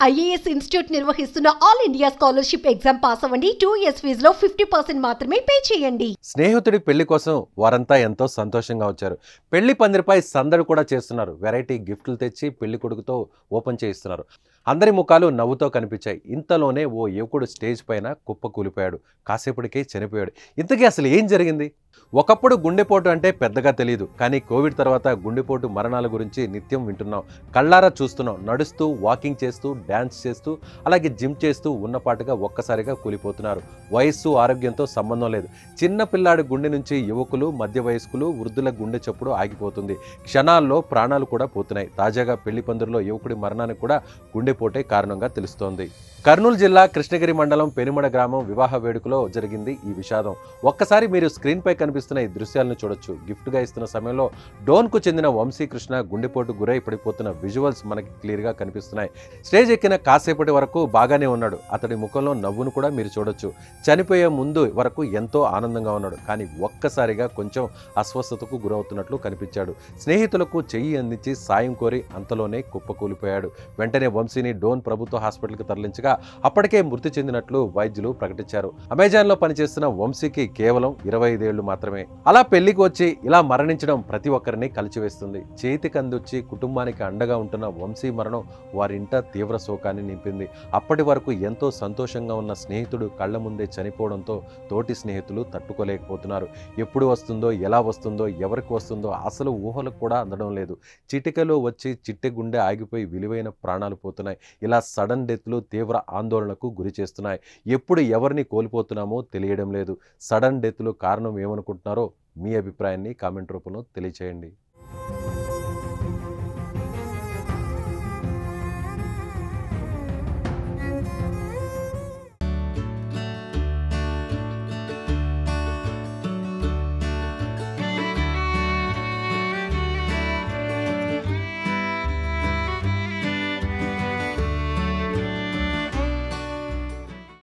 IAS institute నిర్వహిస్తున్న all India scholarship exam pass అవ్వండి. 2 years ఫీజులో 50% మాత్రమే పే చేయండి. స్నేహితుడి పెళ్లి కోసం వారంతా ఎంతో సంతోషంగా వచ్చారు. పెళ్లి పందిరిపై సందడి కూడా చేస్తున్నారు. వెరైటీ గిఫ్ట్లు తెచ్చి పెళ్లి కొడుకుతో ఓపెన్ చేయిస్తున్నారు. అందరి ముఖాలు నవ్వుతో కనిపించాయి. ఇంతలోనే ఓ యువకుడు స్టేజ్ పైన కుప్పకూలిపోయాడు. కాసేపటికే చనిపోయాడు. ఇంతకీ అసలు ఏం జరిగింది? ఒకప్పుడు గుండెపోటు అంటే పెద్దగా తెలియదు, కానీ కోవిడ్ తర్వాత గుండెపోటు మరణాల గురించి నిత్యం వింటున్నాం, కళ్ళారా చూస్తున్నాం. నడుస్తూ, వాకింగ్ చేస్తూ, డ్యాన్స్ చేస్తూ, అలాగే జిమ్ చేస్తూ ఉన్నపాటుగా ఒక్కసారిగా కూలిపోతున్నారు. వయస్సు, ఆరోగ్యంతో సంబంధం లేదు. చిన్న పిల్లాడి గుండె నుంచి యువకులు, మధ్య వయస్కులు, వృద్ధుల గుండె చప్పుడు ఆగిపోతుంది. క్షణాల్లో ప్రాణాలు కూడా పోతున్నాయి. తాజాగా పెళ్లి పందిరిలో యువకుడి మరణానికి కూడా గుండెపోటే కారణంగా తెలుస్తోంది. కర్నూలు జిల్లా కృష్ణగిరి మండలం పెనుమడ గ్రామం వివాహ వేడుకలో జరిగింది ఈ విషాదం. ఒక్కసారి మీరు స్క్రీన్ పై కనిపిస్తున్న ఈ దృశ్యాలను చూడొచ్చు. గిఫ్ట్గా ఇస్తున్న సమయంలో డోన్కు చెందిన వంశీకృష్ణ గుండెపోటు గురై పడిపోతున్న విజువల్స్ మనకి క్లియర్గా కనిపిస్తున్నాయి. స్టేజ్ ఎక్కిన కాసేపటి వరకు బాగానే ఉన్నాడు. అతడి ముఖంలో నవ్వును కూడా మీరు చూడొచ్చు. చనిపోయే ముందు వరకు ఎంతో ఆనందంగా ఉన్నాడు, కానీ ఒక్కసారిగా కొంచెం అస్వస్థతకు గురవుతున్నట్లు కనిపించాడు. స్నేహితులకు చెయ్యి అందించి సాయం కోరి అంతలోనే కుప్పకూలిపోయాడు. వెంటనే వంశీని డోన్ ప్రభుత్వ హాస్పిటల్కి తరలించగా అప్పటికే మృతి చెందినట్లు వైద్యులు ప్రకటించారు. అమెజాన్ లో పనిచేస్తున్న వంశీకి కేవలం 25 ఏళ్లు మాత్రమే. అలా పెళ్లికి వచ్చి ఇలా మరణించడం ప్రతి ఒక్కరిని కలిచివేస్తుంది. చేతికి అందొచ్చి కుటుంబానికి అండగా ఉంటున్న వంశీ మరణం వారింట తీవ్ర శోకాన్ని నింపింది. అప్పటి వరకు ఎంతో సంతోషంగా ఉన్న స్నేహితుడు కళ్ల ముందే చనిపోవడంతో తోటి స్నేహితులు తట్టుకోలేకపోతున్నారు. ఎప్పుడు వస్తుందో, ఎలా వస్తుందో, ఎవరికి వస్తుందో అసలు ఊహలకు కూడా అందడం లేదు. చిటికలో వచ్చి చిట్టె గుండె ఆగిపోయి విలువైన ప్రాణాలు పోతున్నాయి. ఇలా సడన్ డెత్లు తీవ్ర ఆందోళనకు గురి చేస్తున్నాయి. ఎప్పుడు ఎవరిని కోల్పోతున్నామో తెలియడం లేదు. సడన్ డెత్లు కారణం ఏమనుకుంటున్నారో మీ అభిప్రాయాన్ని కామెంట్ రూపంలో తెలియచేయండి.